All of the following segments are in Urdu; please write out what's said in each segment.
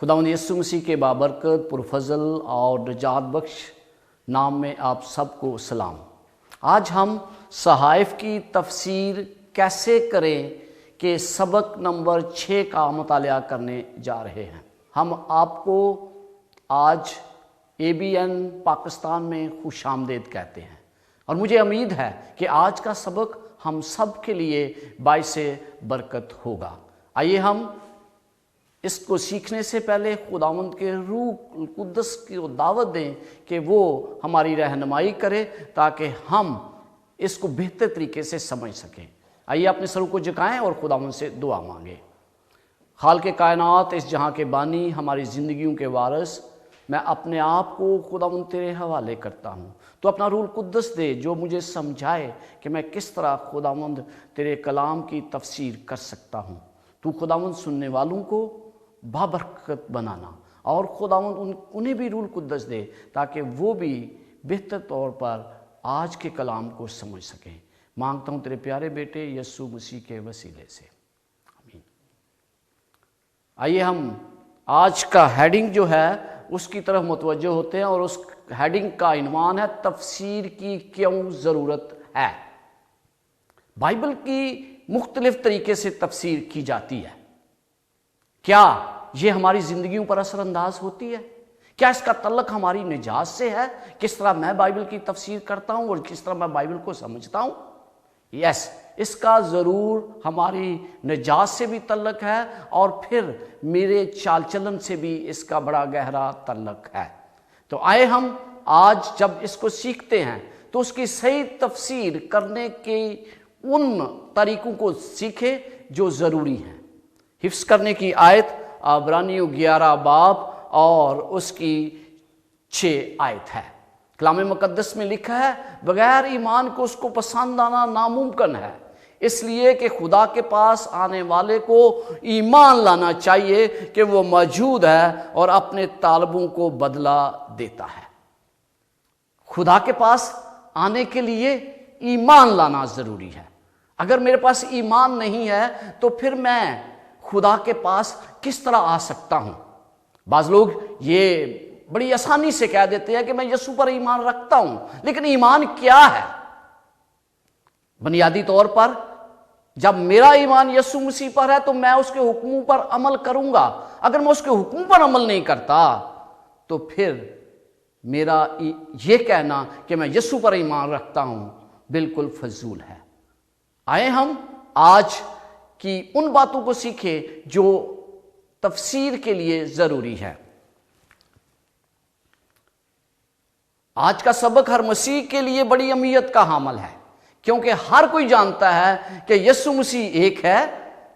خداوند یسوع مسیح کے بابرکت پرفضل اور نجات بخش نام میں آپ سب کو سلام۔ آج ہم صحائف کی تفسیر کیسے کریں کہ سبق نمبر 6 کا مطالعہ کرنے جا رہے ہیں۔ ہم آپ کو آج ABN پاکستان میں خوش آمدید کہتے ہیں، اور مجھے امید ہے کہ آج کا سبق ہم سب کے لیے باعث برکت ہوگا۔ آئیے ہم اس کو سیکھنے سے پہلے خداوند کے روح القدس کی دعوت دیں کہ وہ ہماری رہنمائی کرے تاکہ ہم اس کو بہتر طریقے سے سمجھ سکیں۔ آئیے اپنے سروں کو جھکائیں اور خداوند سے دعا مانگیں۔ خالق کائنات، اس جہاں کے بانی، ہماری زندگیوں کے وارث، میں اپنے آپ کو خداوند تیرے حوالے کرتا ہوں۔ تو اپنا روح القدس دے جو مجھے سمجھائے کہ میں کس طرح خداوند تیرے کلام کی تفسیر کر سکتا ہوں۔ تو خداوند سننے والوں کو بابرکت بنانا، اور خداوند انہیں بھی روح القدس دے تاکہ وہ بھی بہتر طور پر آج کے کلام کو سمجھ سکیں۔ مانگتا ہوں تیرے پیارے بیٹے یسوع مسیح کے وسیلے سے، آمین۔ آئیے ہم آج کا ہیڈنگ جو ہے اس کی طرف متوجہ ہوتے ہیں، اور اس ہیڈنگ کا عنوان ہے تفسیر کی کیوں ضرورت ہے۔ بائبل کی مختلف طریقے سے تفسیر کی جاتی ہے۔ کیا یہ ہماری زندگیوں پر اثر انداز ہوتی ہے؟ کیا اس کا تعلق ہماری نجات سے ہے؟ کس طرح میں بائبل کی تفسیر کرتا ہوں اور کس طرح میں بائبل کو سمجھتا ہوں؟ یس، اس کا ضرور ہماری نجات سے بھی تعلق ہے، اور پھر میرے چال چلن سے بھی اس کا بڑا گہرا تعلق ہے۔ تو آئے ہم آج جب اس کو سیکھتے ہیں تو اس کی صحیح تفسیر کرنے کے ان طریقوں کو سیکھیں جو ضروری ہیں۔ حفظ کرنے کی آیت عبرانیوں 11 باب اور اس کی 6 آیت ہے۔ کلام مقدس میں لکھا ہے، بغیر ایمان کو اس کو پسند آنا ناممکن ہے، اس لیے کہ خدا کے پاس آنے والے کو ایمان لانا چاہیے کہ وہ موجود ہے اور اپنے طالبوں کو بدلہ دیتا ہے۔ خدا کے پاس آنے کے لیے ایمان لانا ضروری ہے۔ اگر میرے پاس ایمان نہیں ہے تو پھر میں خدا کے پاس کس طرح آ سکتا ہوں؟ بعض لوگ یہ بڑی آسانی سے کہہ دیتے ہیں کہ میں یسوع پر ایمان رکھتا ہوں، لیکن ایمان کیا ہے؟ بنیادی طور پر جب میرا ایمان یسوع مسیح پر ہے تو میں اس کے حکموں پر عمل کروں گا۔ اگر میں اس کے حکموں پر عمل نہیں کرتا تو پھر میرا یہ کہنا کہ میں یسوع پر ایمان رکھتا ہوں بالکل فضول ہے۔ آئے ہم آج کی ان باتوں کو سیکھیں جو تفسیر کے لیے ضروری ہے۔ آج کا سبق ہر مسیح کے لیے بڑی اہمیت کا حامل ہے، کیونکہ ہر کوئی جانتا ہے کہ یسوع مسیح ایک ہے،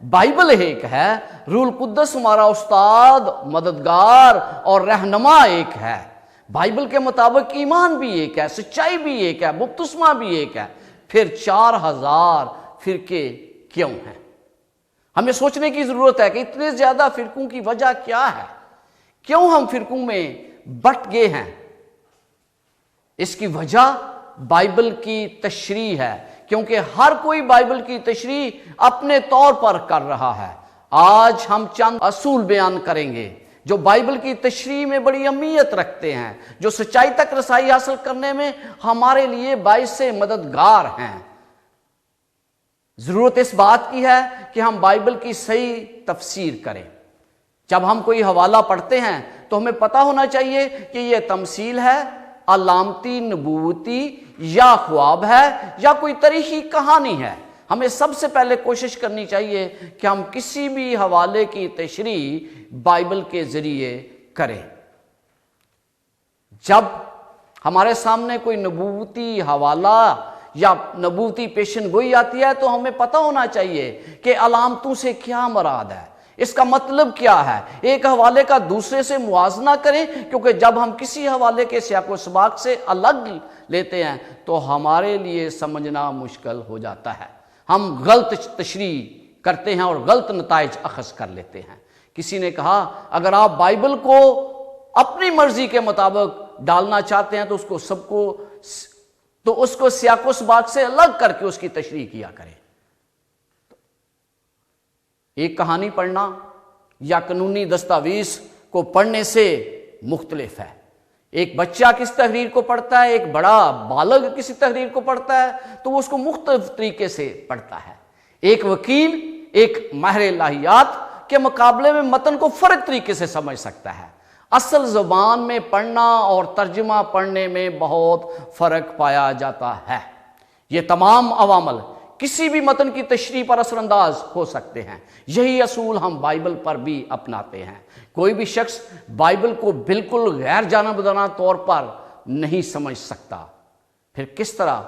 بائبل ایک ہے، روح القدس ہمارا استاد، مددگار اور رہنما ایک ہے۔ بائبل کے مطابق ایمان بھی ایک ہے، سچائی بھی ایک ہے، بپتسمہ بھی ایک ہے، پھر 4000 فرقے کیوں ہیں؟ ہمیں سوچنے کی ضرورت ہے کہ اتنے زیادہ فرقوں کی وجہ کیا ہے؟ کیوں ہم فرقوں میں بٹ گئے ہیں؟ اس کی وجہ بائبل کی تشریح ہے، کیونکہ ہر کوئی بائبل کی تشریح اپنے طور پر کر رہا ہے۔ آج ہم چند اصول بیان کریں گے جو بائبل کی تشریح میں بڑی اہمیت رکھتے ہیں، جو سچائی تک رسائی حاصل کرنے میں ہمارے لیے باعث مددگار ہیں۔ ضرورت اس بات کی ہے کہ ہم بائبل کی صحیح تفسیر کریں۔ جب ہم کوئی حوالہ پڑھتے ہیں تو ہمیں پتہ ہونا چاہیے کہ یہ تمثیل ہے، علامتی، نبوتی، یا خواب ہے، یا کوئی تاریخی کہانی ہے۔ ہمیں سب سے پہلے کوشش کرنی چاہیے کہ ہم کسی بھی حوالے کی تشریح بائبل کے ذریعے کریں۔ جب ہمارے سامنے کوئی نبوتی حوالہ یا نبوتی پیشن گوئی آتی ہے تو ہمیں پتہ ہونا چاہیے کہ علامتوں سے کیا مراد ہے، اس کا مطلب کیا ہے۔ ایک حوالے کا دوسرے سے موازنہ کریں، کیونکہ جب ہم کسی حوالے کے سیاق و سباق سے الگ لیتے ہیں تو ہمارے لیے سمجھنا مشکل ہو جاتا ہے۔ ہم غلط تشریح کرتے ہیں اور غلط نتائج اخذ کر لیتے ہیں۔ کسی نے کہا، اگر آپ بائبل کو اپنی مرضی کے مطابق ڈالنا چاہتے ہیں تو اس کو سیاق و سباق سے الگ کر کے اس کی تشریح کیا کریں۔ ایک کہانی پڑھنا یا قانونی دستاویز کو پڑھنے سے مختلف ہے۔ ایک بچہ کس تحریر کو پڑھتا ہے، ایک بڑا بالغ کسی تحریر کو پڑھتا ہے تو وہ اس کو مختلف طریقے سے پڑھتا ہے۔ ایک وکیل ایک ماہر الہیات کے مقابلے میں متن کو فرق طریقے سے سمجھ سکتا ہے۔ اصل زبان میں پڑھنا اور ترجمہ پڑھنے میں بہت فرق پایا جاتا ہے۔ یہ تمام عوامل کسی بھی متن کی تشریح پر اثر انداز ہو سکتے ہیں۔ یہی اصول ہم بائبل پر بھی اپناتے ہیں۔ کوئی بھی شخص بائبل کو بالکل غیر جانبدارانہ طور پر نہیں سمجھ سکتا، پھر کس طرح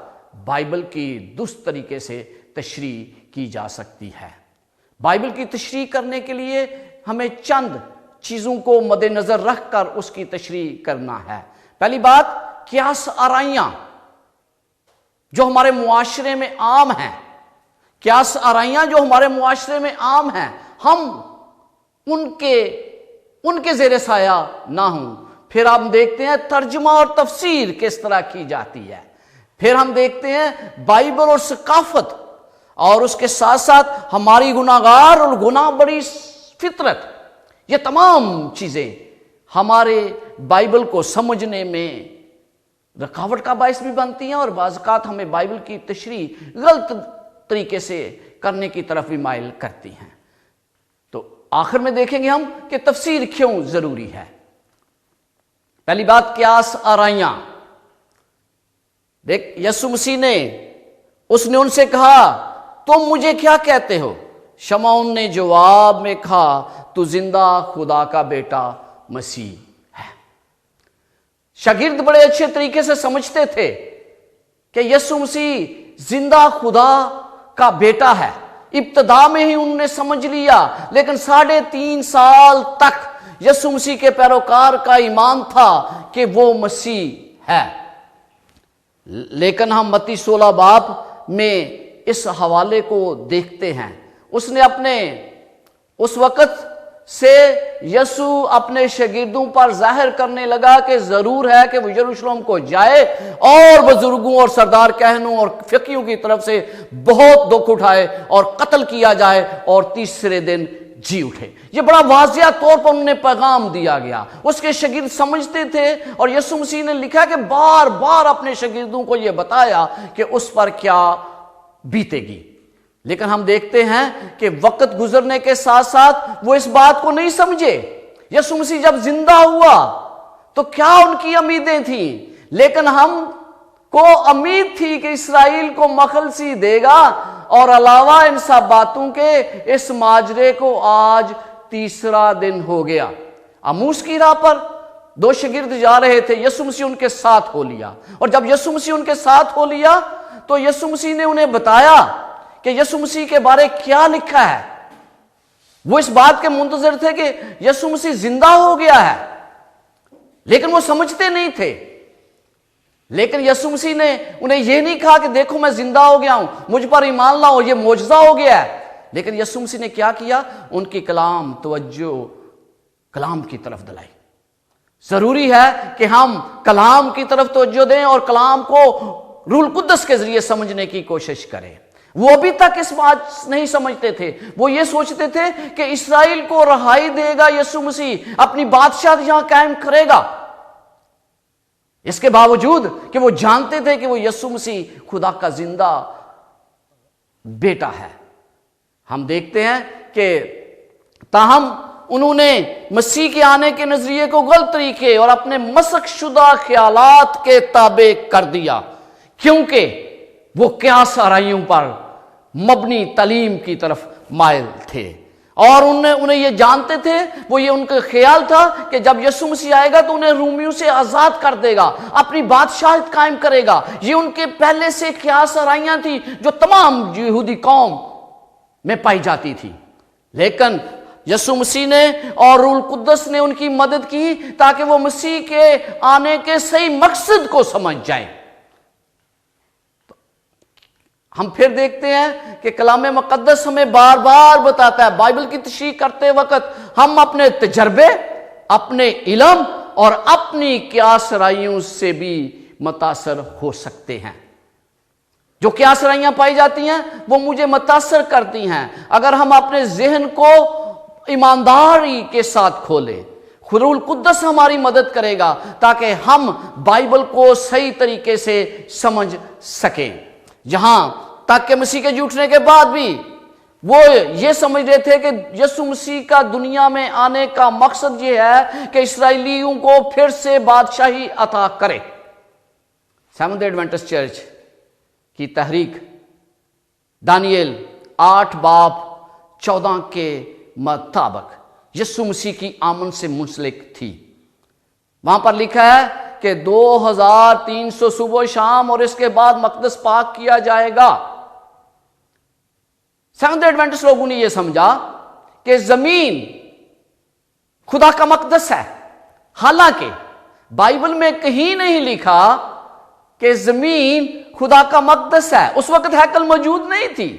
بائبل کی درست طریقے سے تشریح کی جا سکتی ہے؟ بائبل کی تشریح کرنے کے لیے ہمیں چند چیزوں کو مد نظر رکھ کر اس کی تشریح کرنا ہے۔ پہلی بات، قیاس آرائیاں جو ہمارے معاشرے میں عام ہیں، قیاس آرائیاں جو ہمارے معاشرے میں عام ہیں، ہم ان کے زیر سایہ نہ ہوں۔ پھر ہم دیکھتے ہیں ترجمہ اور تفسیر کس طرح کی جاتی ہے۔ پھر ہم دیکھتے ہیں بائبل اور ثقافت، اور اس کے ساتھ ساتھ ہماری گناہگار اور گناہ بڑی فطرت۔ یہ تمام چیزیں ہمارے بائبل کو سمجھنے میں رکاوٹ کا باعث بھی بنتی ہیں، اور بعض اوقات ہمیں بائبل کی تشریح غلط طریقے سے کرنے کی طرف بھی مائل کرتی ہیں۔ تو آخر میں دیکھیں گے ہم کہ تفسیر کیوں ضروری ہے۔ پہلی بات، قیاس آرائیاں۔ دیکھ، یسوع مسیح نے ان سے کہا، تم مجھے کیا کہتے ہو؟ شمعون نے جواب میں کہا، تو زندہ خدا کا بیٹا مسیح ہے۔ شاگرد بڑے اچھے طریقے سے سمجھتے تھے کہ یسوع مسیح زندہ خدا کا بیٹا ہے۔ ابتدا میں ہی انہوں نے سمجھ لیا، لیکن 3.5 سال تک یسوع مسیح کے پیروکار کا ایمان تھا کہ وہ مسیح ہے۔ لیکن ہم متی 16 باب میں اس حوالے کو دیکھتے ہیں۔ اس نے اس وقت سے یسوع اپنے شاگردوں پر ظاہر کرنے لگا کہ ضرور ہے کہ وہ یروشلم کو جائے اور بزرگوں اور سردار کہنوں اور فقیہوں کی طرف سے بہت دکھ اٹھائے اور قتل کیا جائے اور تیسرے دن جی اٹھے۔ یہ بڑا واضح طور پر انہیں پیغام دیا گیا۔ اس کے شاگرد سمجھتے تھے، اور یسوع مسیح نے لکھا کہ بار بار اپنے شاگردوں کو یہ بتایا کہ اس پر کیا بیتے گی۔ لیکن ہم دیکھتے ہیں کہ وقت گزرنے کے ساتھ ساتھ وہ اس بات کو نہیں سمجھے۔ یسوع مسیح جب زندہ ہوا تو کیا ان کی امیدیں تھیں، لیکن ہم کو امید تھی کہ اسرائیل کو مخلصی دے گا، اور علاوہ ان سب باتوں کے اس ماجرے کو آج تیسرا دن ہو گیا۔ اموس کی راہ پر 2 شاگرد جا رہے تھے، یسوع مسیح ان کے ساتھ ہو لیا، اور جب یسوع مسیح ان کے ساتھ ہو لیا تو یسوع مسیح نے انہیں بتایا کہ یسوع مسیح کے بارے کیا لکھا ہے۔ وہ اس بات کے منتظر تھے کہ یسوع مسیح زندہ ہو گیا ہے، لیکن وہ سمجھتے نہیں تھے۔ لیکن یسوع مسیح نے انہیں یہ نہیں کہا کہ دیکھو میں زندہ ہو گیا ہوں، مجھ پر ایمان لاؤ، یہ معجزہ ہو گیا ہے۔ لیکن یسوع مسیح نے کیا کیا؟ ان کی توجہ کلام کی طرف دلائی۔ ضروری ہے کہ ہم کلام کی طرف توجہ دیں اور کلام کو روح القدس کے ذریعے سمجھنے کی کوشش کریں۔ وہ ابھی تک اس بات نہیں سمجھتے تھے، وہ یہ سوچتے تھے کہ اسرائیل کو رہائی دے گا یسوع مسیح، اپنی بادشاہت یہاں قائم کرے گا، اس کے باوجود کہ وہ جانتے تھے کہ وہ یسوع مسیح خدا کا زندہ بیٹا ہے۔ ہم دیکھتے ہیں کہ تاہم انہوں نے مسیح کے آنے کے نظریے کو غلط طریقے اور اپنے مسخ شدہ خیالات کے تابع کر دیا، کیونکہ وہ قیاس آرائیوں پر مبنی تعلیم کی طرف مائل تھے، اور انہیں یہ جانتے تھے، وہ یہ ان کا خیال تھا کہ جب یسوع مسیح آئے گا تو انہیں رومیوں سے آزاد کر دے گا، اپنی بادشاہت قائم کرے گا۔ یہ ان کے پہلے سے قیاس آرائیاں تھیں جو تمام یہودی قوم میں پائی جاتی تھی۔ لیکن یسوع مسیح نے اور روح القدس نے ان کی مدد کی تاکہ وہ مسیح کے آنے کے صحیح مقصد کو سمجھ جائیں۔ ہم پھر دیکھتے ہیں کہ کلام مقدس ہمیں بار بار بتاتا ہے، بائبل کی تشریح کرتے وقت ہم اپنے تجربے، اپنے علم اور اپنی قیاس آرائیوں سے بھی متاثر ہو سکتے ہیں۔ جو قیاس آرائیاں پائی جاتی ہیں وہ مجھے متاثر کرتی ہیں۔ اگر ہم اپنے ذہن کو ایمانداری کے ساتھ کھولیں، روح القدس ہماری مدد کرے گا تاکہ ہم بائبل کو صحیح طریقے سے سمجھ سکیں. جہاں تک کہ مسیح کے جھوٹنے کے بعد بھی وہ یہ سمجھ رہے تھے کہ یسوع مسیح کا دنیا میں آنے کا مقصد یہ ہے کہ اسرائیلیوں کو پھر سے بادشاہی عطا کرے. سیونتھ ایڈوینٹسٹ چرچ کی تحریک دانیل 8:14 کے مطابق یسوع مسیح کی آمد سے منسلک تھی. وہاں پر لکھا ہے کہ 2300 صبح شام اور اس کے بعد مقدس پاک کیا جائے گا. سیونتھ ایڈوینٹسٹ لوگوں نے یہ سمجھا کہ زمین خدا کا مقدس ہے، حالانکہ بائبل میں کہیں نہیں لکھا کہ زمین خدا کا مقدس ہے. اس وقت ہیکل موجود نہیں تھی،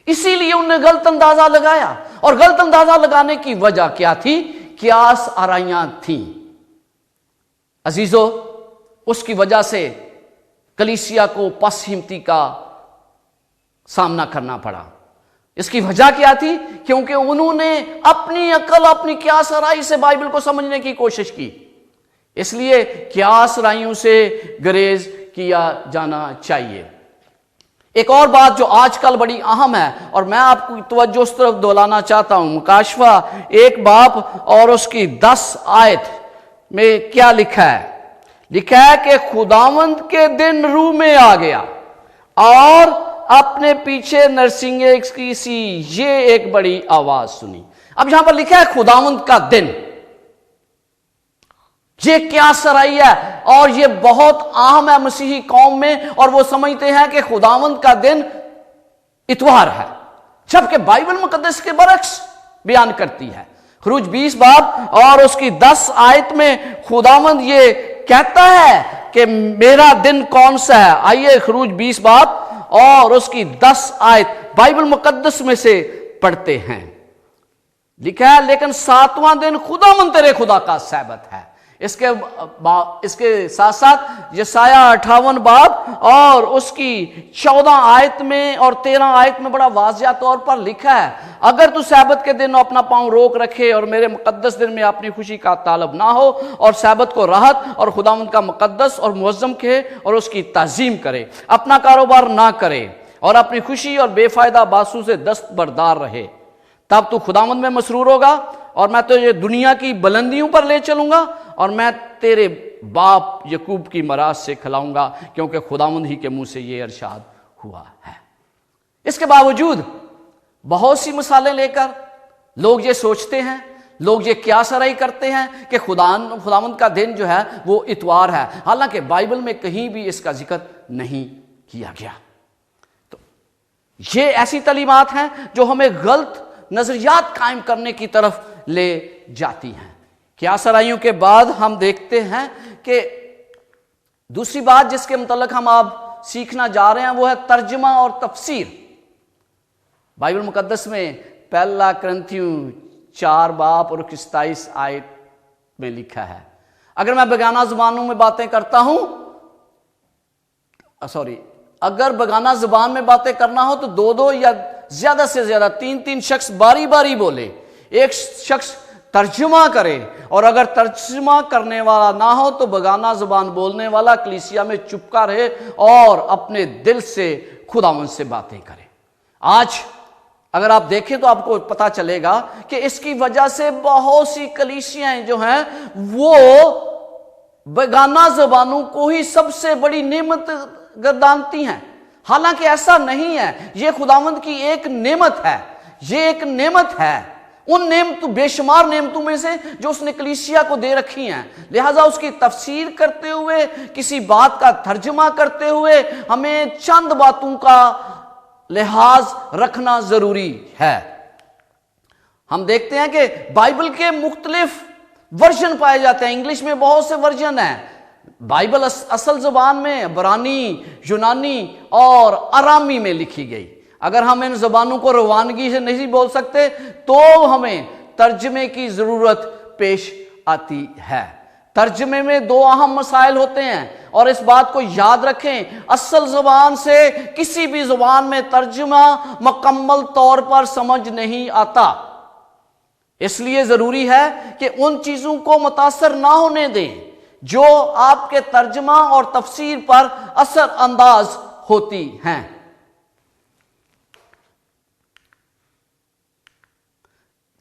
اسی لیے انہوں نے غلط اندازہ لگایا. اور غلط اندازہ لگانے کی وجہ کیا تھی؟ قیاس آرائیاں تھیں. عزیزو، اس کی وجہ سے کلیسیا کو پس ہمتی کا سامنا کرنا پڑا. اس کی وجہ کیا تھی؟ کیونکہ انہوں نے اپنی عقل، اپنی قیاس آرائی سے بائبل کو سمجھنے کی کوشش کی. اس لیے قیاس آرائیوں سے گریز کیا جانا چاہیے. ایک اور بات جو آج کل بڑی اہم ہے اور میں آپ کو توجہ اس طرف دلانا چاہتا ہوں، مکاشفہ 1 اور اس کی 10 آیت میں کیا لکھا ہے؟ لکھا ہے کہ خداوند کے دن روح میں آ گیا اور اپنے پیچھے نرسنگے کی سی یہ ایک بڑی آواز سنی. اب یہاں پر لکھا ہے خداوند کا دن. یہ کیا سرائی ہے اور یہ بہت اہم ہے مسیحی قوم میں، اور وہ سمجھتے ہیں کہ خداوند کا دن اتوار ہے، جبکہ بائبل مقدس کے برعکس بیان کرتی ہے. خروج 20 اور اس کی 10 آیت میں خداوند یہ کہتا ہے کہ میرا دن کون سا ہے. آئیے خروج 20 اور اس کی 10 آیت بائبل مقدس میں سے پڑھتے ہیں. لکھا ہے لیکن 7واں دن خداوند تیرے خدا کا سبت ہے. اس کے ساتھ ساتھ یسایہ 58 اور اس کی 14 آیت میں اور 13 آیت میں بڑا واضح طور پر لکھا ہے اگر تو سبت کے دن اپنا پاؤں روک رکھے اور میرے مقدس دن میں اپنی خوشی کا طالب نہ ہو اور سبت کو راحت اور خداوند کا مقدس اور معظم کہے اور اس کی تعظیم کرے، اپنا کاروبار نہ کرے اور اپنی خوشی اور بے فائدہ باسو سے دستبردار رہے، تب تو خداوند میں مسرور ہوگا اور میں تو یہ دنیا کی بلندیوں پر لے چلوں گا اور میں تیرے باپ یعقوب کی میراث سے کھلاؤں گا، کیونکہ خداوند ہی کے منہ سے یہ ارشاد ہوا ہے. اس کے باوجود بہت سی مثالیں لے کر لوگ یہ سوچتے ہیں، لوگ یہ قیاس آرائی کرتے ہیں کہ خداوند کا دن جو ہے وہ اتوار ہے، حالانکہ بائبل میں کہیں بھی اس کا ذکر نہیں کیا گیا. تو یہ ایسی تعلیمات ہیں جو ہمیں غلط نظریات قائم کرنے کی طرف لے جاتی ہیں. قیاس آرائیوں کے بعد ہم دیکھتے ہیں کہ دوسری بات جس کے متعلق ہم آپ سیکھنا جا رہے ہیں وہ ہے ترجمہ اور تفسیر. بائبل مقدس میں 1 کرنتھیوں 4 اور 27 آیت میں لکھا ہے اگر میں بیگانہ زبانوں میں باتیں کرتا ہوں اگر بیگانہ زبان میں باتیں کرنا ہو تو 2 یا زیادہ سے زیادہ 3 شخص باری باری بولے، ایک شخص ترجمہ کرے، اور اگر ترجمہ کرنے والا نہ ہو تو بیگانہ زبان بولنے والا کلیسیا میں چپکا رہے اور اپنے دل سے خداوند سے باتیں کرے. آج اگر آپ دیکھیں تو آپ کو پتا چلے گا کہ اس کی وجہ سے بہت سی کلیسیاں جو ہیں وہ بیگانہ زبانوں کو ہی سب سے بڑی نعمت گردانتی ہیں، حالانکہ ایسا نہیں ہے. یہ خداوند کی ایک نعمت ہے، یہ ایک نعمت ہے ان بے شمار نعمتوں میں سے جو اس نے کلیسیا کو دے رکھی ہیں. لہٰذا اس کی تفسیر کرتے ہوئے، کسی بات کا ترجمہ کرتے ہوئے ہمیں چند باتوں کا لحاظ رکھنا ضروری ہے. ہم دیکھتے ہیں کہ بائبل کے مختلف ورژن پائے جاتے ہیں. انگلش میں بہت سے ورژن ہیں. بائبل اصل زبان میں عبرانی، یونانی اور آرامی میں لکھی گئی. اگر ہم ان زبانوں کو روانگی سے نہیں بول سکتے تو ہمیں ترجمے کی ضرورت پیش آتی ہے. ترجمے میں 2 اہم مسائل ہوتے ہیں اور اس بات کو یاد رکھیں، اصل زبان سے کسی بھی زبان میں ترجمہ مکمل طور پر سمجھ نہیں آتا. اس لیے ضروری ہے کہ ان چیزوں کو متاثر نہ ہونے دیں جو آپ کے ترجمہ اور تفسیر پر اثر انداز ہوتی ہیں۔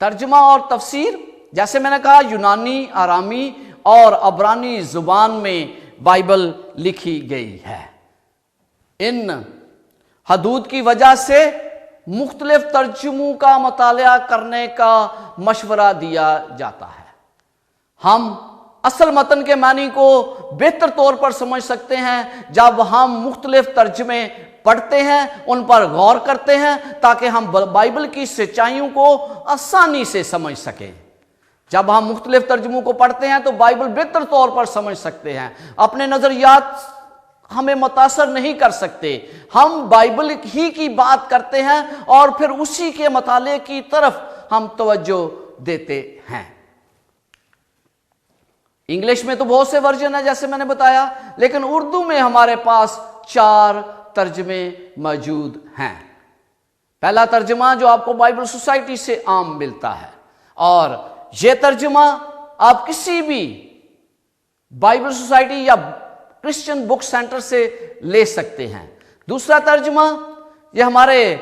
ترجمہ اور تفسیر، جیسے میں نے کہا، یونانی، آرامی اور عبرانی زبان میں بائبل لکھی گئی ہے۔ ان حدود کی وجہ سے مختلف ترجموں کا مطالعہ کرنے کا مشورہ دیا جاتا ہے۔ ہم اصل متن کے معنی کو بہتر طور پر سمجھ سکتے ہیں جب ہم مختلف ترجمے پڑھتے ہیں، ان پر غور کرتے ہیں، تاکہ ہم بائبل کی سچائیوں کو آسانی سے سمجھ سکیں۔ جب ہم مختلف ترجموں کو پڑھتے ہیں تو بائبل بہتر طور پر سمجھ سکتے ہیں۔ اپنے نظریات ہمیں متاثر نہیں کر سکتے، ہم بائبل ہی کی بات کرتے ہیں اور پھر اسی کے مطالعے کی طرف ہم توجہ دیتے ہیں۔ انگلش میں تو بہت سے ورژن ہیں جیسے میں نے بتایا، لیکن اردو میں ہمارے پاس 4 ترجمے موجود ہیں۔ پہلا ترجمہ جو آپ کو بائبل سوسائٹی سے عام ملتا ہے، اور یہ ترجمہ آپ کسی بھی بائبل سوسائٹی یا کرسچن بک سینٹر سے لے سکتے ہیں۔ دوسرا ترجمہ یہ ہمارے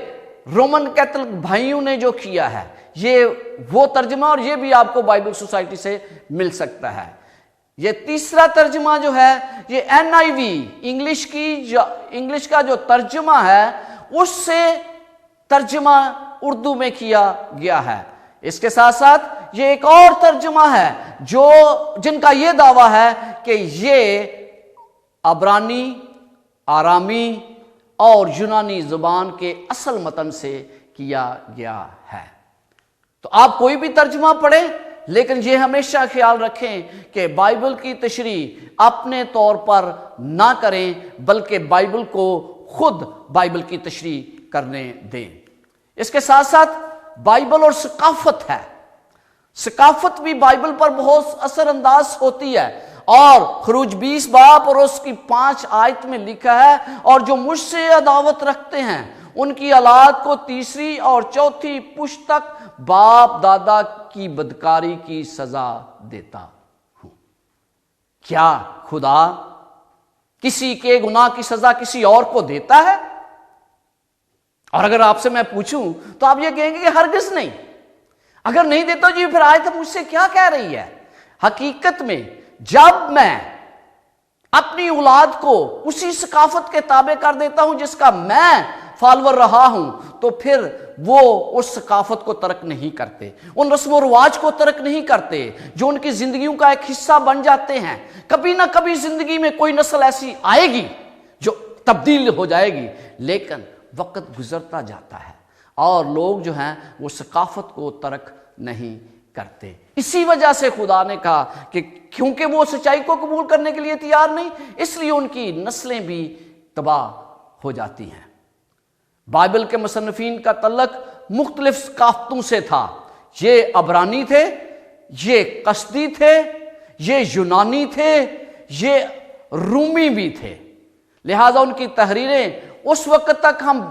رومن کیتھولک بھائیوں نے جو کیا ہے، یہ وہ ترجمہ، اور یہ بھی آپ کو بائبل سوسائٹی سے مل سکتا ہے۔ یہ تیسرا ترجمہ جو ہے، یہ NIV انگلش کا جو ترجمہ ہے اس سے ترجمہ اردو میں کیا گیا ہے۔ اس کے ساتھ ساتھ یہ ایک اور ترجمہ ہے جن کا یہ دعویٰ ہے کہ یہ عبرانی، آرامی اور یونانی زبان کے اصل متن سے کیا گیا ہے۔ تو آپ کوئی بھی ترجمہ پڑھیں، لیکن یہ ہمیشہ خیال رکھیں کہ بائبل کی تشریح اپنے طور پر نہ کریں، بلکہ بائبل کو خود بائبل کی تشریح کرنے دیں۔ اس کے ساتھ ساتھ بائبل اور ثقافت ہے۔ ثقافت بھی بائبل پر بہت اثر انداز ہوتی ہے، اور خروج 20 باب اور اس کی 5 آیت میں لکھا ہے، اور جو مجھ سے عداوت رکھتے ہیں ان کی اولاد کو 3 اور 4 پشت تک باپ دادا کی بدکاری کی سزا دیتا ہوں۔ کیا خدا کسی کے گناہ کی سزا کسی اور کو دیتا ہے؟ اور اگر آپ سے میں پوچھوں تو آپ یہ کہیں گے کہ ہرگز نہیں۔ اگر نہیں دیتا جی پھر آیت مجھ سے کیا کہہ رہی ہے؟ حقیقت میں جب میں اپنی اولاد کو اسی ثقافت کے تابع کر دیتا ہوں جس کا میں فالور رہا ہوں، تو پھر وہ اس ثقافت کو ترک نہیں کرتے، ان رسم و رواج کو ترک نہیں کرتے جو ان کی زندگیوں کا ایک حصہ بن جاتے ہیں۔ کبھی نہ کبھی زندگی میں کوئی نسل ایسی آئے گی جو تبدیل ہو جائے گی، لیکن وقت گزرتا جاتا ہے اور لوگ جو ہیں وہ ثقافت کو ترک نہیں کرتے۔ اسی وجہ سے خدا نے کہا کہ کیونکہ وہ سچائی کو قبول کرنے کے لیے تیار نہیں، اس لیے ان کی نسلیں بھی تباہ ہو جاتی ہیں۔ بائبل کے مصنفین کا تعلق مختلف ثقافتوں سے تھا۔ یہ عبرانی تھے، یہ قصدی تھے، یہ یونانی تھے، یہ رومی بھی تھے۔ لہذا ان کی تحریریں اس وقت تک ہم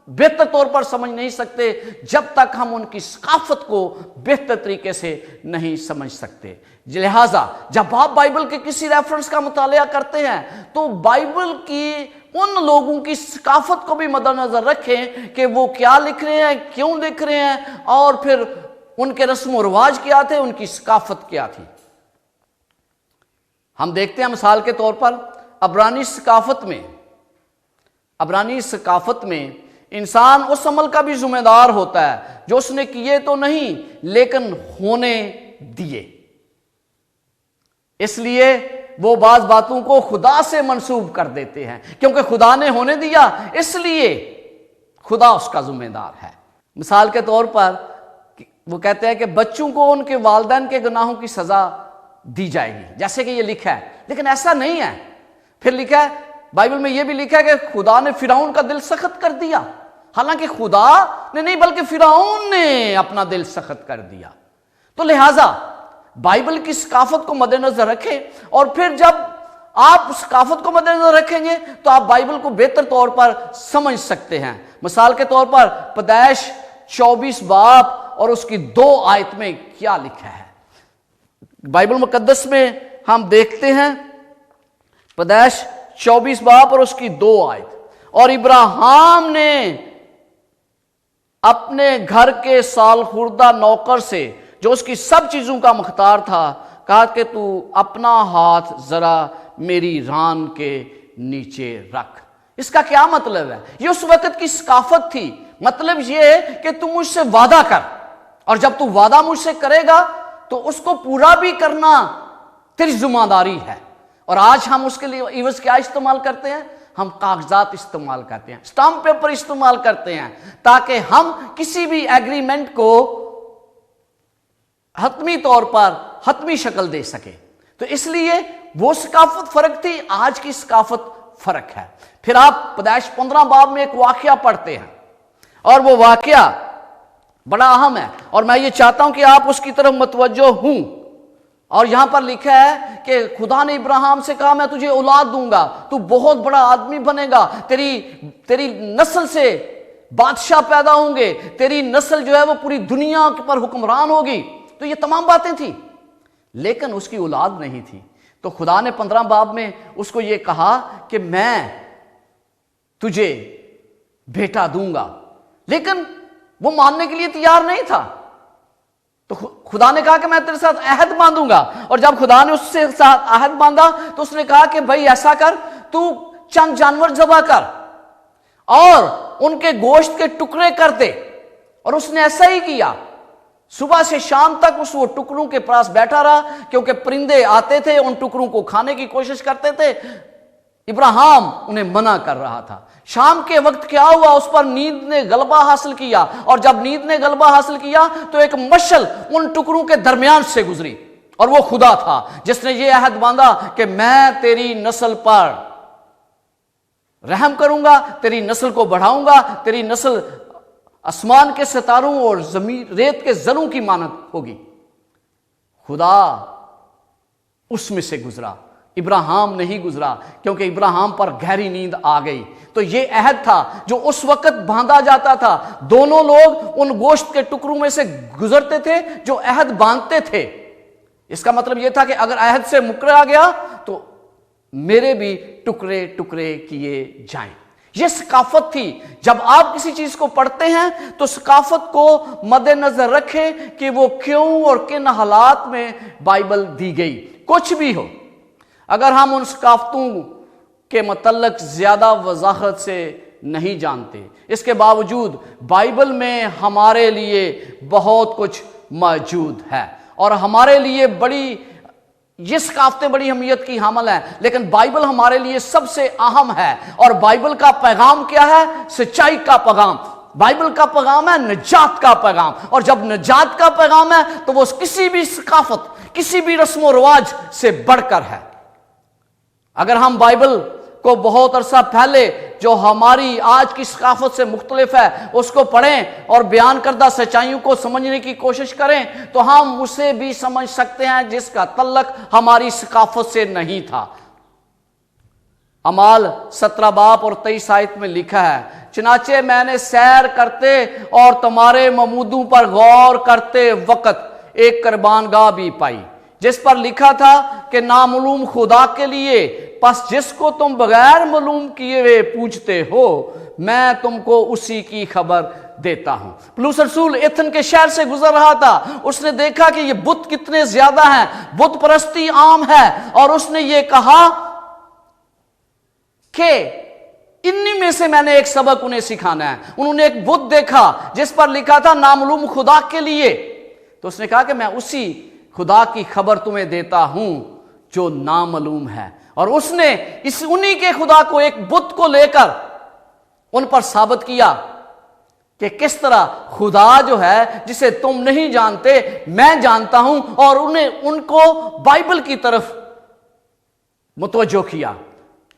بہتر طور پر سمجھ نہیں سکتے جب تک ہم ان کی ثقافت کو بہتر طریقے سے نہیں سمجھ سکتے۔ لہذا جب آپ بائبل کے کسی ریفرنس کا مطالعہ کرتے ہیں تو بائبل کی ان لوگوں کی ثقافت کو بھی مد نظر رکھیں کہ وہ کیا لکھ رہے ہیں، کیوں لکھ رہے ہیں، اور پھر ان کے رسم و رواج کیا تھے، ان کی ثقافت کیا تھی۔ ہم دیکھتے ہیں مثال کے طور پر عبرانی ثقافت میں انسان اس عمل کا بھی ذمہ دار ہوتا ہے جو اس نے کیے تو نہیں لیکن ہونے دیے۔ اس لیے وہ بعض باتوں کو خدا سے منسوب کر دیتے ہیں، کیونکہ خدا نے ہونے دیا اس لیے خدا اس کا ذمہ دار ہے۔ مثال کے طور پر وہ کہتے ہیں کہ بچوں کو ان کے والدین کے گناہوں کی سزا دی جائے گی، جیسے کہ یہ لکھا ہے، لیکن ایسا نہیں ہے۔ پھر لکھا ہے بائبل میں یہ بھی لکھا ہے کہ خدا نے فرعون کا دل سخت کر دیا، حالانکہ خدا نے نہیں بلکہ فرعون نے اپنا دل سخت کر دیا۔ تو لہٰذا بائبل کی ثقافت کو مد نظر رکھیں، اور پھر جب آپ ثقافت کو مد نظر رکھیں گے تو آپ بائبل کو بہتر طور پر سمجھ سکتے ہیں۔ مثال کے طور پر پیدائش 24 باب اور اس کی 2 آیت میں کیا لکھا ہے۔ بائبل مقدس میں ہم دیکھتے ہیں پیدائش 24 باب اور اس کی 2 آیت، اور ابراہیم نے اپنے گھر کے سال خوردہ نوکر سے جو اس کی سب چیزوں کا مختار تھا کہا کہ تو اپنا ہاتھ ذرا میری ران کے نیچے رکھ۔ اس کا کیا مطلب ہے؟ یہ اس وقت کی ثقافت تھی۔ مطلب یہ کہ تم مجھ سے وعدہ کر، اور جب تو وعدہ مجھ سے کرے گا تو اس کو پورا بھی کرنا تیری ذمہ داری ہے۔ اور آج ہم اس کے لیے عوض کیا استعمال کرتے ہیں؟ ہم کاغذات استعمال کرتے ہیں، اسٹامپ پیپر استعمال کرتے ہیں، تاکہ ہم کسی بھی ایگریمنٹ کو حتمی طور پر حتمی شکل دے سکے۔ تو اس لیے وہ ثقافت فرق تھی، آج کی ثقافت فرق ہے۔ پھر آپ پیدائش 15 باب میں ایک واقعہ پڑھتے ہیں، اور وہ واقعہ بڑا اہم ہے، اور میں یہ چاہتا ہوں کہ آپ اس کی طرف متوجہ ہوں۔ اور یہاں پر لکھا ہے کہ خدا نے ابراہیم سے کہا میں تجھے اولاد دوں گا، تو بہت بڑا آدمی بنے گا، تیری نسل سے بادشاہ پیدا ہوں گے، تیری نسل جو ہے وہ پوری دنیا پر حکمران ہوگی۔ تو یہ تمام باتیں تھیں، لیکن اس کی اولاد نہیں تھی۔ تو خدا نے 15 باب میں اس کو یہ کہا کہ میں تجھے بیٹا دوں گا، لیکن وہ ماننے کے لیے تیار نہیں تھا۔ تو خدا نے کہا کہ میں تیرے ساتھ عہد باندھوں گا، اور جب خدا نے اس سے ساتھ عہد باندھا تو اس نے کہا کہ بھائی ایسا کر، تو چند جانور ذبح کر اور ان کے گوشت کے ٹکڑے کر دے۔ اور اس نے ایسا ہی کیا، صبح سے شام تک اس وہ ٹکڑوں کے پاس بیٹھا رہا، کیونکہ پرندے آتے تھے ان ٹکڑوں کو کھانے کی کوشش کرتے تھے، ابراہیم انہیں منع کر رہا تھا۔ شام کے وقت کیا ہوا، اس پر نیند نے غلبہ حاصل کیا، اور جب نیند نے غلبہ حاصل کیا تو ایک مشعل ان ٹکڑوں کے درمیان سے گزری، اور وہ خدا تھا جس نے یہ عہد باندھا کہ میں تیری نسل پر رحم کروں گا، تیری نسل کو بڑھاؤں گا، تیری نسل آسمان کے ستاروں اور زمین ریت کے ذروں کی مانند ہوگی۔ خدا اس میں سے گزرا، ابراہیم نہیں گزرا، کیونکہ ابراہیم پر گہری نیند آ گئی۔ تو یہ عہد تھا جو اس وقت باندھا جاتا تھا، دونوں لوگ ان گوشت کے ٹکڑوں میں سے گزرتے تھے جو عہد باندھتے تھے۔ اس کا مطلب یہ تھا کہ اگر عہد سے مکرا گیا تو میرے بھی ٹکڑے ٹکڑے کیے جائیں۔ یہ ثقافت تھی۔ جب آپ کسی چیز کو پڑھتے ہیں تو ثقافت کو مد نظر رکھیں کہ وہ کیوں اور کن حالات میں بائبل دی گئی، کچھ بھی ہو۔ اگر ہم ان ثقافتوں کے متعلق زیادہ وضاحت سے نہیں جانتے، اس کے باوجود بائبل میں ہمارے لیے بہت کچھ موجود ہے، اور ہمارے لیے یہ ثقافتیں بڑی اہمیت کی حامل ہیں، لیکن بائبل ہمارے لیے سب سے اہم ہے۔ اور بائبل کا پیغام کیا ہے؟ سچائی کا پیغام۔ بائبل کا پیغام ہے نجات کا پیغام، اور جب نجات کا پیغام ہے تو وہ کسی بھی ثقافت، کسی بھی رسم و رواج سے بڑھ کر ہے۔ اگر ہم بائبل کو بہت عرصہ پہلے جو ہماری آج کی ثقافت سے مختلف ہے اس کو پڑھیں اور بیان کردہ سچائیوں کو سمجھنے کی کوشش کریں تو ہم اسے بھی سمجھ سکتے ہیں جس کا تعلق ہماری ثقافت سے نہیں تھا۔ اعمال 17 باب اور 23 آیت میں لکھا ہے، چنانچہ میں نے سیر کرتے اور تمہارے ممودوں پر غور کرتے وقت ایک قربان گاہ بھی پائی جس پر لکھا تھا کہ نامعلوم خدا کے لیے، پس جس کو تم بغیر معلوم کیے ہوئے پوجتے ہو میں تم کو اسی کی خبر دیتا ہوں۔ پولس رسول ایتھن کے شہر سے گزر رہا تھا، اس نے دیکھا کہ یہ بت کتنے زیادہ ہیں، بت پرستی عام ہے، اور اس نے یہ کہا کہ انہی میں سے میں نے ایک سبق انہیں سکھانا ہے۔ انہوں نے ایک بت دیکھا جس پر لکھا تھا نامعلوم خدا کے لیے، تو اس نے کہا کہ میں اسی خدا کی خبر تمہیں دیتا ہوں جو نامعلوم ہے، اور اس نے انہی کے خدا کو ایک بت کو لے کر ان پر ثابت کیا کہ کس طرح خدا جو ہے جسے تم نہیں جانتے میں جانتا ہوں، اور ان کو بائبل کی طرف متوجہ کیا۔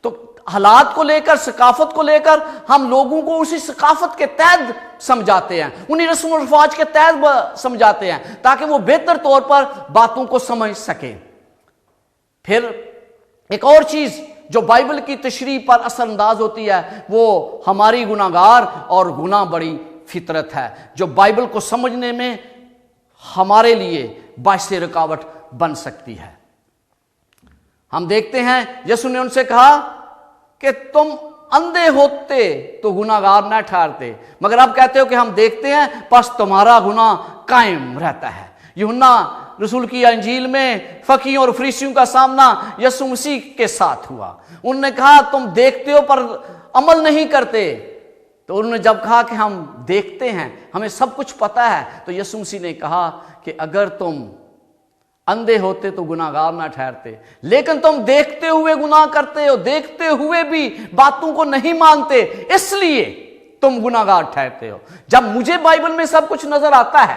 تو حالات کو لے کر، ثقافت کو لے کر ہم لوگوں کو اسی ثقافت کے تحت سمجھاتے ہیں، انہی رسم و رواج کے تحت سمجھاتے ہیں تاکہ وہ بہتر طور پر باتوں کو سمجھ سکیں۔ پھر ایک اور چیز جو بائبل کی تشریح پر اثر انداز ہوتی ہے وہ ہماری گناہگار اور گناہ بڑی فطرت ہے جو بائبل کو سمجھنے میں ہمارے لیے باعث رکاوٹ بن سکتی ہے۔ ہم دیکھتے ہیں یسوع نے ان سے کہا کہ تم اندھے ہوتے تو گناہگار نہ ٹھہرتے، مگر اب کہتے ہو کہ ہم دیکھتے ہیں پس تمہارا گناہ قائم رہتا ہے۔ یوحنا رسول کی انجیل میں فقیوں اور فریسیوں کا سامنا یسوع مسیح کے ساتھ ہوا۔ انہوں نے کہا تم دیکھتے ہو پر عمل نہیں کرتے، تو انہوں نے جب کہا کہ ہم دیکھتے ہیں، ہمیں سب کچھ پتا ہے، تو یسوع مسیح نے کہا کہ اگر تم اندھے ہوتے تو گناہگار نہ ٹھہرتے، لیکن تم دیکھتے ہوئے گناہ کرتے ہو، دیکھتے ہوئے بھی باتوں کو نہیں مانتے، اس لیے تم گناہگار ٹھہرتے ہو۔ جب مجھے بائبل میں سب کچھ نظر آتا ہے،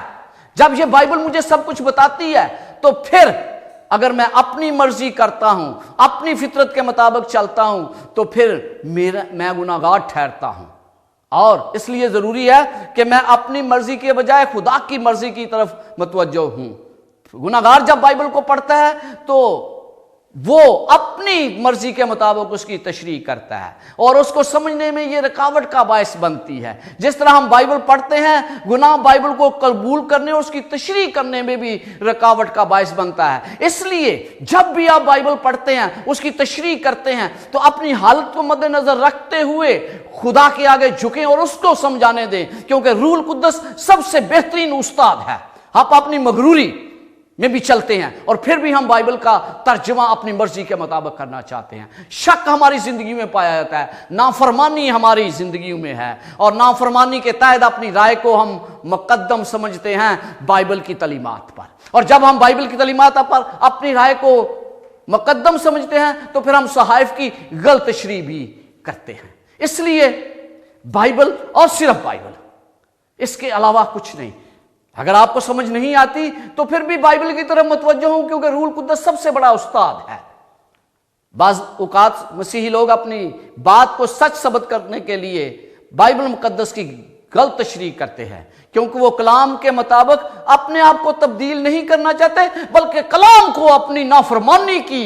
جب یہ بائبل مجھے سب کچھ بتاتی ہے، تو پھر اگر میں اپنی مرضی کرتا ہوں، اپنی فطرت کے مطابق چلتا ہوں، تو پھر میں گناہگار ٹھہرتا ہوں۔ اور اس لیے ضروری ہے کہ میں اپنی مرضی کے بجائے خدا کی مرضی کی طرف متوجہ ہوں۔ گناہگار جب بائبل کو پڑھتا ہے تو وہ اپنی مرضی کے مطابق اس کی تشریح کرتا ہے، اور اس کو سمجھنے میں یہ رکاوٹ کا باعث بنتی ہے۔ جس طرح ہم بائبل پڑھتے ہیں، گناہ بائبل کو قبول کرنے اور اس کی تشریح کرنے میں بھی رکاوٹ کا باعث بنتا ہے۔ اس لیے جب بھی آپ بائبل پڑھتے ہیں، اس کی تشریح کرتے ہیں، تو اپنی حالت کو مد نظر رکھتے ہوئے خدا کے آگے جھکیں اور اس کو سمجھانے دیں، کیونکہ روح القدس سب سے بہترین استاد ہے۔ آپ اپنی مغروری میں بھی چلتے ہیں اور پھر بھی ہم بائبل کا ترجمہ اپنی مرضی کے مطابق کرنا چاہتے ہیں۔ شک ہماری زندگی میں پایا جاتا ہے، نافرمانی ہماری زندگیوں میں ہے، اور نافرمانی کے تحت اپنی رائے کو ہم مقدم سمجھتے ہیں بائبل کی تعلیمات پر، اور جب ہم بائبل کی تعلیمات پر اپنی رائے کو مقدم سمجھتے ہیں تو پھر ہم صحائف کی غلط تشریح بھی کرتے ہیں۔ اس لیے بائبل اور صرف بائبل، اس کے علاوہ کچھ نہیں۔ اگر آپ کو سمجھ نہیں آتی تو پھر بھی بائبل کی طرف متوجہ ہوں، کیونکہ روح القدس سب سے بڑا استاد ہے۔ بعض اوقات مسیحی لوگ اپنی بات کو سچ ثابت کرنے کے لیے بائبل مقدس کی غلط تشریح کرتے ہیں، کیونکہ وہ کلام کے مطابق اپنے آپ کو تبدیل نہیں کرنا چاہتے، بلکہ کلام کو اپنی نافرمانی کی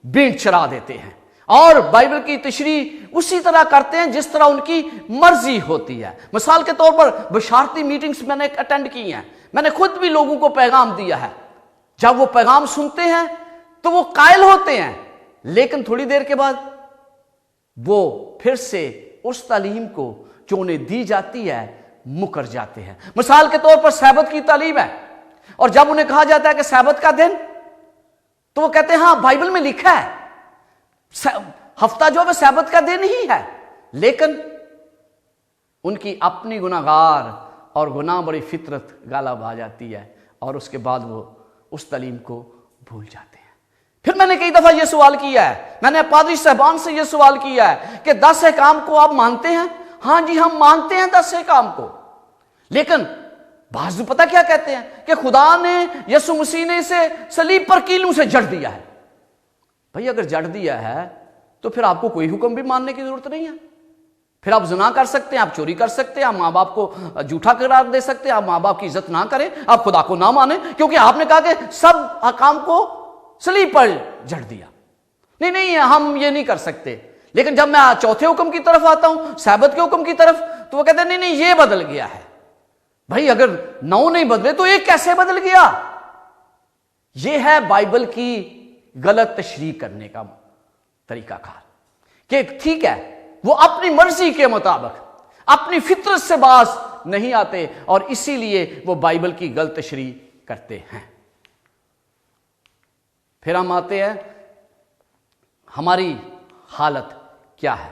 بینٹ چڑھا دیتے ہیں، اور بائبل کی تشریح اسی طرح کرتے ہیں جس طرح ان کی مرضی ہوتی ہے۔ مثال کے طور پر بشارتی میٹنگز میں نے اٹینڈ کی ہیں، میں نے خود بھی لوگوں کو پیغام دیا ہے۔ جب وہ پیغام سنتے ہیں تو وہ قائل ہوتے ہیں، لیکن تھوڑی دیر کے بعد وہ پھر سے اس تعلیم کو جو انہیں دی جاتی ہے مکر جاتے ہیں۔ مثال کے طور پر سبت کی تعلیم ہے، اور جب انہیں کہا جاتا ہے کہ سبت کا دن، تو وہ کہتے ہیں ہاں بائبل میں لکھا ہے ہفتہ جو ہے سبت کا دن ہی ہے، لیکن ان کی اپنی گناہگار اور گناہ بڑی فطرت غالب آ جاتی ہے، اور اس کے بعد وہ اس تعلیم کو بھول جاتے ہیں۔ پھر میں نے کئی دفعہ یہ سوال کیا ہے، میں نے پادری صاحبان سے یہ سوال کیا ہے کہ 10 احکام کو آپ مانتے ہیں؟ ہاں جی ہم مانتے ہیں 10 احکام کو، لیکن بعض پتہ کیا کہتے ہیں کہ خدا نے یسوع مسیح نے اسے صلیب پر کیلوں سے جڑ دیا ہے۔ بھئی اگر جڑ دیا ہے تو پھر آپ کو کوئی حکم بھی ماننے کی ضرورت نہیں ہے۔ پھر آپ زنا کر سکتے ہیں، آپ چوری کر سکتے ہیں، آپ ماں باپ کو جھوٹا قرار دے سکتے ہیں، آپ ماں باپ کی عزت نہ کریں، آپ خدا کو نہ مانیں، کیونکہ آپ نے کہا کہ سب احکام کو صلیب پر جڑ دیا۔ نہیں ہم یہ نہیں کر سکتے۔ لیکن جب میں چوتھے حکم کی طرف آتا ہوں، سبت کے حکم کی طرف، تو وہ کہتے ہیں نہیں یہ بدل گیا ہے۔ بھائی اگر 9 نہیں بدلے تو 1 کیسے بدل گیا؟ یہ ہے بائبل کی غلط تشریح کرنے کا طریقہ کار، کہ ٹھیک ہے وہ اپنی مرضی کے مطابق اپنی فطرت سے باز نہیں آتے، اور اسی لیے وہ بائبل کی غلط تشریح کرتے ہیں۔ پھر ہم آتے ہیں ہماری حالت کیا ہے۔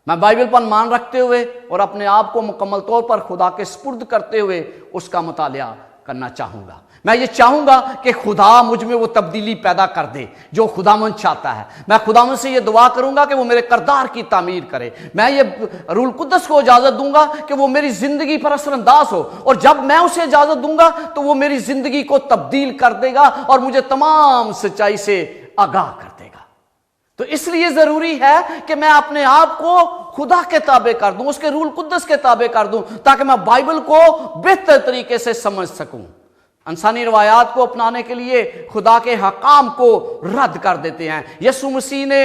میں بائبل پر مان رکھتے ہوئے اور اپنے آپ کو مکمل طور پر خدا کے سپرد کرتے ہوئے اس کا مطالعہ کرنا چاہوں گا۔ میں یہ چاہوں گا کہ خدا مجھ میں وہ تبدیلی پیدا کر دے جو خداوند چاہتا ہے۔ میں خداوند سے یہ دعا کروں گا کہ وہ میرے کردار کی تعمیر کرے۔ میں یہ روح القدس کو اجازت دوں گا کہ وہ میری زندگی پر اثر انداز ہو، اور جب میں اسے اجازت دوں گا تو وہ میری زندگی کو تبدیل کر دے گا اور مجھے تمام سچائی سے آگاہ کر دے گا۔ تو اس لیے ضروری ہے کہ میں اپنے آپ کو خدا کے تابع کر دوں، اس کے روح القدس کے تابع کر دوں، تاکہ میں بائبل کو بہتر طریقے سے سمجھ سکوں۔ انسانی روایات کو اپنانے کے لیے خدا کے حکام کو رد کر دیتے ہیں۔ یسوع مسیح نے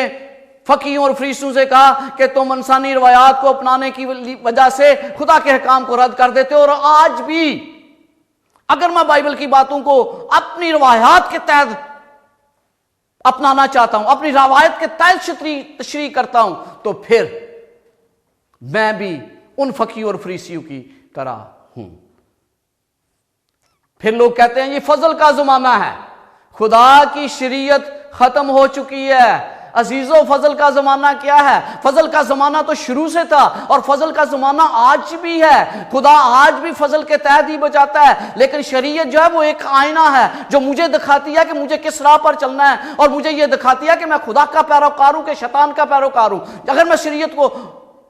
فقیہوں اور فریسیوں سے کہا کہ تم انسانی روایات کو اپنانے کی وجہ سے خدا کے حکام کو رد کر دیتے ہو، اور آج بھی اگر میں بائبل کی باتوں کو اپنی روایات کے تحت اپنانا چاہتا ہوں، اپنی روایت کے تحت تشریح کرتا ہوں، تو پھر میں بھی ان فقیوں اور فریسیوں کی طرح ہوں۔ پھر لوگ کہتے ہیں یہ فضل کا زمانہ ہے، خدا کی شریعت ختم ہو چکی ہے۔ عزیزو، فضل کا زمانہ کیا ہے؟ فضل کا زمانہ تو شروع سے تھا، اور فضل کا زمانہ آج بھی ہے۔ خدا آج بھی فضل کے تحت ہی بچاتا ہے، لیکن شریعت جو ہے وہ ایک آئینہ ہے جو مجھے دکھاتی ہے کہ مجھے کس راہ پر چلنا ہے، اور مجھے یہ دکھاتی ہے کہ میں خدا کا پیروکار ہوں کہ شیطان کا پیروکار ہوں۔ اگر میں شریعت کو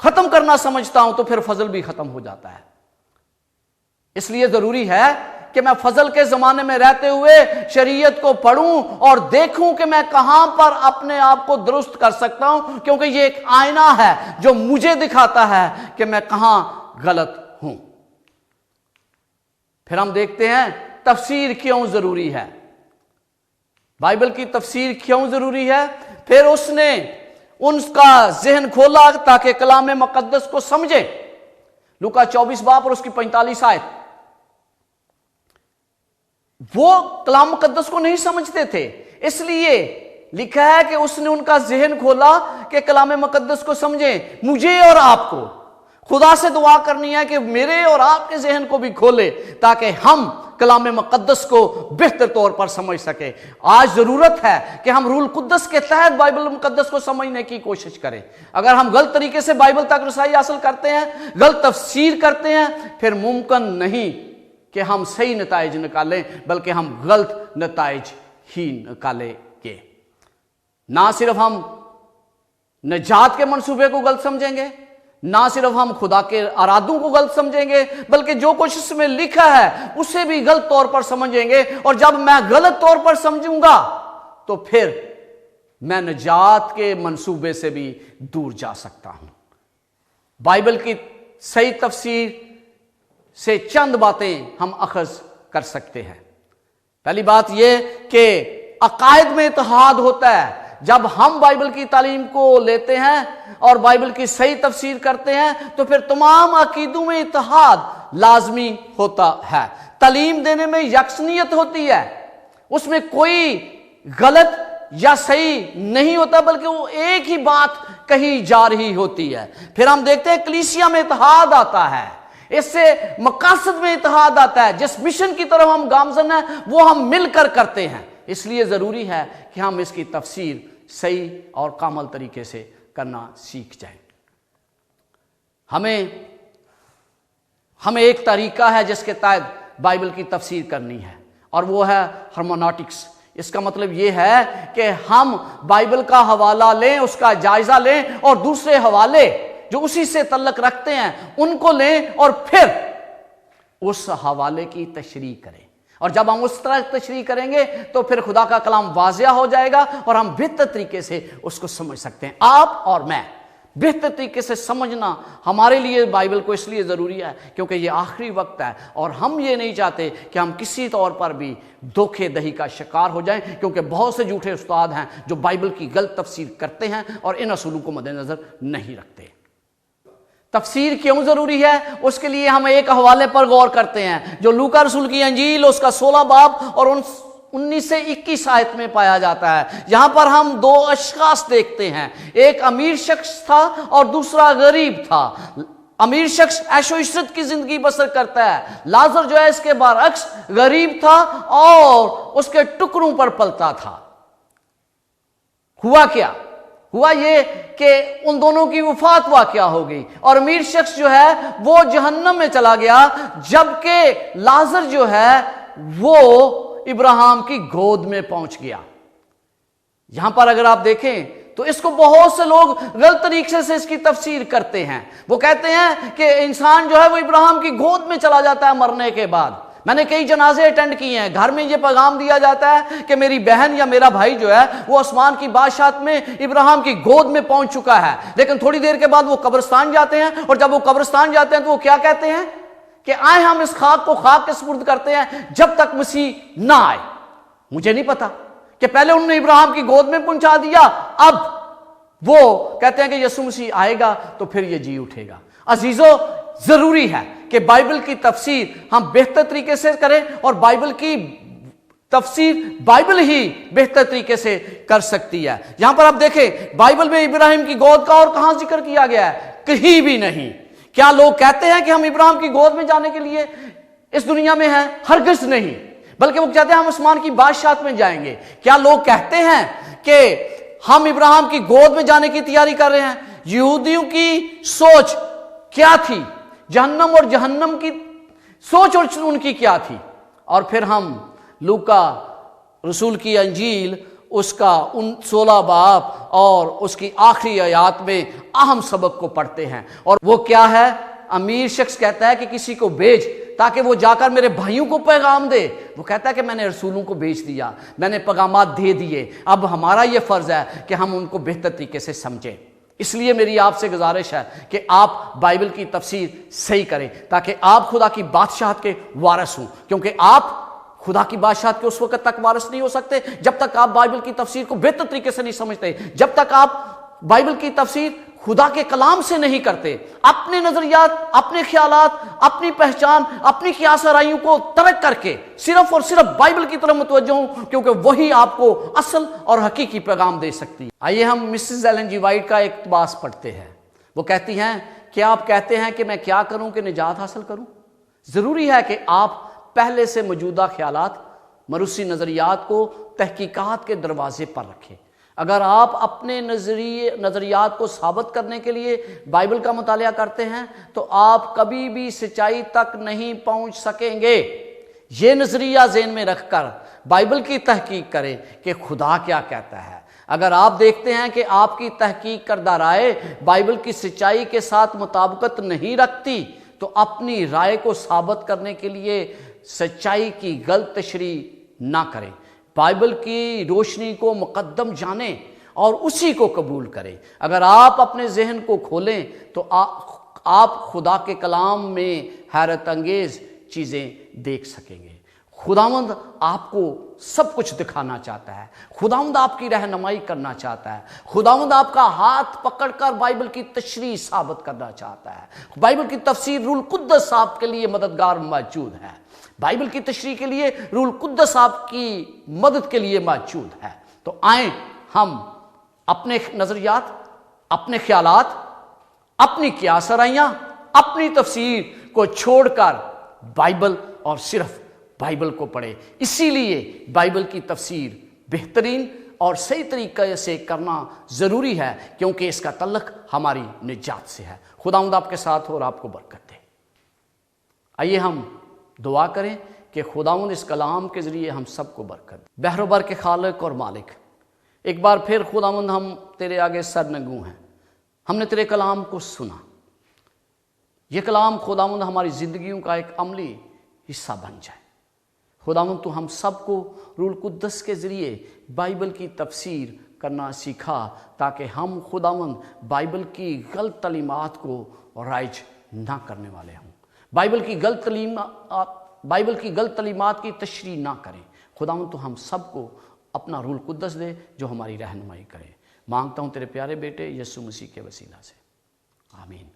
ختم کرنا سمجھتا ہوں تو پھر فضل بھی ختم ہو جاتا ہے۔ اس لیے ضروری ہے کہ میں فضل کے زمانے میں رہتے ہوئے شریعت کو پڑھوں اور دیکھوں کہ میں کہاں پر اپنے آپ کو درست کر سکتا ہوں، کیونکہ یہ ایک آئینہ ہے جو مجھے دکھاتا ہے کہ میں کہاں غلط ہوں۔ پھر ہم دیکھتے ہیں تفسیر کیوں ضروری ہے، بائبل کی تفسیر کیوں ضروری ہے۔ پھر اس نے ان کا ذہن کھولا تاکہ کلام مقدس کو سمجھے۔ لوکا 24 باب اور اس کی 45 آیت۔ وہ کلام مقدس کو نہیں سمجھتے تھے، اس لیے لکھا ہے کہ اس نے ان کا ذہن کھولا کہ کلام مقدس کو سمجھیں۔ مجھے اور آپ کو خدا سے دعا کرنی ہے کہ میرے اور آپ کے ذہن کو بھی کھولے تاکہ ہم کلام مقدس کو بہتر طور پر سمجھ سکیں۔ آج ضرورت ہے کہ ہم روح القدس کے تحت بائبل مقدس کو سمجھنے کی کوشش کریں۔ اگر ہم غلط طریقے سے بائبل تک رسائی حاصل کرتے ہیں، غلط تفسیر کرتے ہیں، پھر ممکن نہیں کہ ہم صحیح نتائج نکالیں، بلکہ ہم غلط نتائج ہی نکالیں گے۔ نہ صرف ہم نجات کے منصوبے کو غلط سمجھیں گے، نہ صرف ہم خدا کے ارادوں کو غلط سمجھیں گے، بلکہ جو کچھ اس میں لکھا ہے اسے بھی غلط طور پر سمجھیں گے۔ اور جب میں غلط طور پر سمجھوں گا تو پھر میں نجات کے منصوبے سے بھی دور جا سکتا ہوں۔ بائبل کی صحیح تفسیر سے چند باتیں ہم اخذ کر سکتے ہیں۔ پہلی بات یہ کہ عقائد میں اتحاد ہوتا ہے۔ جب ہم بائبل کی تعلیم کو لیتے ہیں اور بائبل کی صحیح تفسیر کرتے ہیں تو پھر تمام عقیدوں میں اتحاد لازمی ہوتا ہے۔ تعلیم دینے میں یکسانیت ہوتی ہے، اس میں کوئی غلط یا صحیح نہیں ہوتا، بلکہ وہ ایک ہی بات کہی جا رہی ہوتی ہے۔ پھر ہم دیکھتے ہیں کلیسیا میں اتحاد آتا ہے، اس سے مقاصد میں اتحاد آتا ہے۔ جس مشن کی طرف ہم گامزن ہیں وہ ہم مل کر کرتے ہیں۔ اس لیے ضروری ہے کہ ہم اس کی تفسیر صحیح اور کامل طریقے سے کرنا سیکھ جائیں۔ ہمیں ایک طریقہ ہے جس کے تحت بائبل کی تفسیر کرنی ہے، اور وہ ہے ہرموناٹکس۔ اس کا مطلب یہ ہے کہ ہم بائبل کا حوالہ لیں، اس کا جائزہ لیں، اور دوسرے حوالے جو اسی سے تعلق رکھتے ہیں ان کو لیں، اور پھر اس حوالے کی تشریح کریں۔ اور جب ہم اس طرح تشریح کریں گے تو پھر خدا کا کلام واضح ہو جائے گا اور ہم بہتر طریقے سے اس کو سمجھ سکتے ہیں۔ آپ اور میں بہتر طریقے سے سمجھنا ہمارے لیے بائبل کو اس لیے ضروری ہے کیونکہ یہ آخری وقت ہے، اور ہم یہ نہیں چاہتے کہ ہم کسی طور پر بھی دھوکے دہی کا شکار ہو جائیں، کیونکہ بہت سے جھوٹے استاد ہیں جو بائبل کی غلط تفسیر کرتے ہیں اور ان اصولوں کو مد نظر نہیں رکھتے۔ تفسیر کیوں ضروری ہے؟ اس کے لیے ہم ایک حوالے پر غور کرتے ہیں جو لوکا رسول کی انجیل اس کا 16 باب اور 19 سے 21 آیت میں پایا جاتا ہے۔ یہاں پر ہم دو اشخاص دیکھتے ہیں، ایک امیر شخص تھا اور دوسرا غریب تھا۔ امیر شخص عیش و عشرت کی زندگی بسر کرتا ہے، لازر جو ہے اس کے برعکس غریب تھا اور اس کے ٹکڑوں پر پلتا تھا۔ ہوا کیا؟ ہوا یہ کہ ان دونوں کی وفات واقعہ ہو گئی، اور امیر شخص جو ہے وہ جہنم میں چلا گیا، جبکہ لازر جو ہے وہ ابراہیم کی گود میں پہنچ گیا۔ یہاں پر اگر آپ دیکھیں تو اس کو بہت سے لوگ غلط طریقے سے اس کی تفسیر کرتے ہیں۔ وہ کہتے ہیں کہ انسان جو ہے وہ ابراہیم کی گود میں چلا جاتا ہے مرنے کے بعد۔ میں نے کئی جنازے اٹینڈ کیے ہیں، گھر میں یہ پیغام دیا جاتا ہے کہ میری بہن یا میرا بھائی جو ہے وہ آسمان کی بادشاہت میں ابراہیم کی گود میں پہنچ چکا ہے، لیکن تھوڑی دیر کے بعد وہ قبرستان جاتے ہیں، اور جب وہ قبرستان جاتے ہیں تو وہ کیا کہتے ہیں کہ آئے ہم اس خاک کو خاک کے سپرد کرتے ہیں جب تک مسیح نہ آئے۔ مجھے نہیں پتا کہ پہلے انہوں نے ابراہیم کی گود میں پہنچا دیا، اب وہ کہتے ہیں کہ یسوع مسیح آئے گا تو پھر یہ جی اٹھے گا۔ عزیزو، ضروری ہے کہ بائبل کی تفسیر ہم بہتر طریقے سے کریں، اور بائبل کی تفسیر بائبل ہی بہتر طریقے سے کر سکتی ہے۔ یہاں پر آپ دیکھیں بائبل میں ابراہیم کی گود کا اور کہاں ذکر کیا گیا ہے؟ کہیں بھی نہیں۔ کیا لوگ کہتے ہیں کہ ہم ابراہیم کی گود میں جانے کے لیے اس دنیا میں ہیں؟ ہرگز نہیں، بلکہ وہ کہتے ہیں ہم آسمان کی بادشاہت میں جائیں گے۔ کیا لوگ کہتے ہیں کہ ہم ابراہیم کی گود میں جانے کی تیاری کر رہے ہیں؟ یہودیوں کی سوچ کیا تھی؟ جہنم اور جہنم کی سوچ اور ان کی کیا تھی؟ اور پھر ہم لوکا رسول کی انجیل اس کا 16 باب اور اس کی آخری آیات میں اہم سبق کو پڑھتے ہیں، اور وہ کیا ہے؟ امیر شخص کہتا ہے کہ کسی کو بھیج تاکہ وہ جا کر میرے بھائیوں کو پیغام دے۔ وہ کہتا ہے کہ میں نے رسولوں کو بھیج دیا، میں نے پیغامات دے دیے، اب ہمارا یہ فرض ہے کہ ہم ان کو بہتر طریقے سے سمجھیں۔ اس لیے میری آپ سے گزارش ہے کہ آپ بائبل کی تفسیر صحیح کریں تاکہ آپ خدا کی بادشاہت کے وارث ہوں، کیونکہ آپ خدا کی بادشاہت کے اس وقت تک وارث نہیں ہو سکتے جب تک آپ بائبل کی تفسیر کو بہتر طریقے سے نہیں سمجھتے، جب تک آپ بائبل کی تفسیر خدا کے کلام سے نہیں کرتے۔ اپنے نظریات، اپنے خیالات، اپنی پہچان، اپنی قیاس آرائیوں کو ترک کر کے صرف اور صرف بائبل کی طرف متوجہ ہوں، کیونکہ وہی آپ کو اصل اور حقیقی پیغام دے سکتی ہے۔ آئیے ہم مسز ایلن جی وائٹ کا ایک اقتباس پڑھتے ہیں۔ وہ کہتی ہیں کہ آپ کہتے ہیں کہ میں کیا کروں کہ نجات حاصل کروں؟ ضروری ہے کہ آپ پہلے سے موجودہ خیالات، مروسی نظریات کو تحقیقات کے دروازے پر رکھیں۔ اگر آپ اپنے نظریات کو ثابت کرنے کے لیے بائبل کا مطالعہ کرتے ہیں تو آپ کبھی بھی سچائی تک نہیں پہنچ سکیں گے۔ یہ نظریہ ذہن میں رکھ کر بائبل کی تحقیق کریں کہ خدا کیا کہتا ہے۔ اگر آپ دیکھتے ہیں کہ آپ کی تحقیق کردہ رائے بائبل کی سچائی کے ساتھ مطابقت نہیں رکھتی تو اپنی رائے کو ثابت کرنے کے لیے سچائی کی غلط تشریح نہ کریں۔ بائبل کی روشنی کو مقدم جانیں اور اسی کو قبول کریں۔ اگر آپ اپنے ذہن کو کھولیں تو آپ خدا کے کلام میں حیرت انگیز چیزیں دیکھ سکیں گے۔ خداوند آپ کو سب کچھ دکھانا چاہتا ہے، خداوند آپ کی رہنمائی کرنا چاہتا ہے، خداوند آپ کا ہاتھ پکڑ کر بائبل کی تشریح ثابت کرنا چاہتا ہے۔ بائبل کی تفسیر روح القدس آپ کے لیے مددگار موجود ہے۔ بائبل کی تشریح کے لیے روح القدس آپ کی مدد کے لیے موجود ہے۔ تو آئیں ہم اپنے نظریات، اپنے خیالات، اپنی قیاس آرائیاں، اپنی تفسیر کو چھوڑ کر بائبل اور صرف بائبل کو پڑھیں۔ اسی لیے بائبل کی تفسیر بہترین اور صحیح طریقے سے کرنا ضروری ہے، کیونکہ اس کا تعلق ہماری نجات سے ہے۔ خداوند آپ کے ساتھ ہو اور آپ کو برکت دے۔ آئیے ہم دعا کریں کہ خداوند اس کلام کے ذریعے ہم سب کو برکت دے۔ بحر و بر کے خالق اور مالک، ایک بار پھر خداوند ہم تیرے آگے سرنگوں ہیں۔ ہم نے تیرے کلام کو سنا۔ یہ کلام خداوند ہماری زندگیوں کا ایک عملی حصہ بن جائے۔ خداوند تو ہم سب کو روح القدس کے ذریعے بائبل کی تفسیر کرنا سکھا تاکہ ہم خداوند بائبل کی غلط تعلیمات کو رائج نہ کرنے والے ہوں، بائبل کی غلط تعلیمات کی تشریح نہ کریں۔ خداوند تو ہم سب کو اپنا روح القدس دے جو ہماری رہنمائی کرے۔ مانگتا ہوں تیرے پیارے بیٹے یسوع مسیح کے وسیلہ سے، آمین۔